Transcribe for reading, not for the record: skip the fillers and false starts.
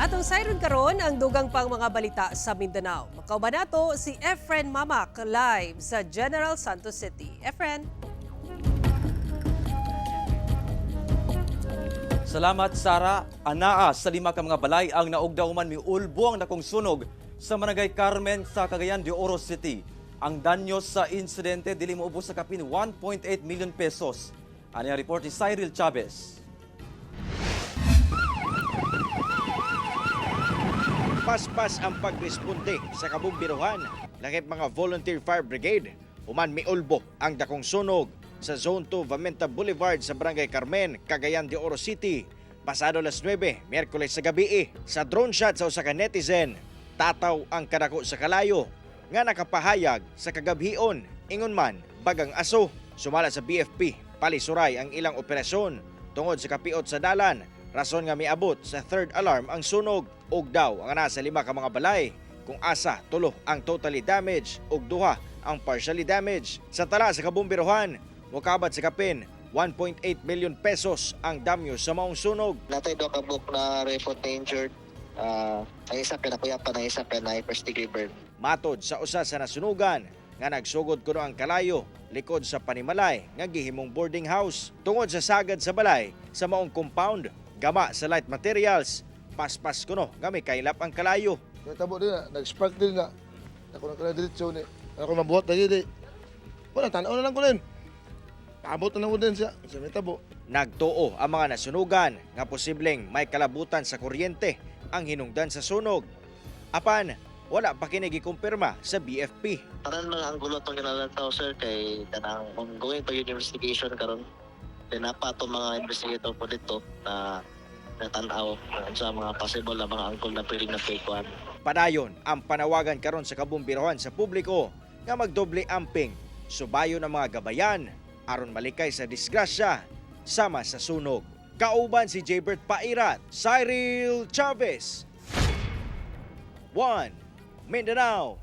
Atong siren karon ang dugang pang mga balita sa Mindanao. Makauban nato si Efren Mamak live sa General Santos City. Efren. Salamat Sara. Anaa sa 5 ka mga balay ang naugdaw man miulbo ang nakong sunog sa Barangay Carmen sa Cagayan de Oro City. Ang danyo sa insidente dili moubos sa kapin 1.8 million pesos. Ano ang report ni Cyril Chavez. Paspas ang pagresponde sa kabumbiruhan. Lakip mga volunteer fire brigade. Human miulbo ang dakong sunog sa Zone 2 Vamenta Boulevard sa Barangay Carmen, Cagayan de Oro City. Pasado las 9, Miyerkules sa gabi sa drone shot sa usa ka netizen. Tataw ang kadako sa kalayo nga nakapahayag sa kagabhion ingon man bagang aso. Sumala sa BFP, palisuray ang ilang operasyon tungod sa kapiot sa dalan. Rason nga miabot sa third alarm ang sunog. Og daw ang nasa 5 ka mga balay kung asa 3 ang totally damaged og 2 ang partially damaged. Sa tala sa kabumbiruhan, mukabat sa kapin 1.8 million pesos ang damyo sa maong sunog. Natay do ka book na report na injured. Ang isa pinakuyapan, ang isa pinay first degree burn. Matod sa usa sa nasunugan nga nagsugod kuno ang kalayo likod sa panimalay nga gihimong boarding house tungod sa sagad sa balay sa maong compound. Gama sa light materials, paspas kuno nga may kailap ang kalayo. Tabo din na, nag-spark din na. Ako na kala diretso ni. Ako mabuhat lagi di. Wala, tanaw na lang ko rin. Paabot na lang ko din siya. Sa may tabo. Nagtuo ang mga nasunugan nga posibleng may kalabutan sa kuryente ang hinungdan sa sunog. Apan, wala pa kini gikumpirma sa BFP. Tanan mga anggulo itong kinalantaw sir kay kanang ongoing pa yung investigation karon. Pinapa itong mga investigator po dito na natanaw sa mga possible na mga angkol na pwedeng na fake one. Padayon ang panawagan karon sa kabumbiruhan sa publiko nga magdoble amping subayo ng mga gabayan aron malikay sa disgrasya sama sa sunog. Kauban si Jaybert Pairat, Cyril Chavez. 1 Mindanao.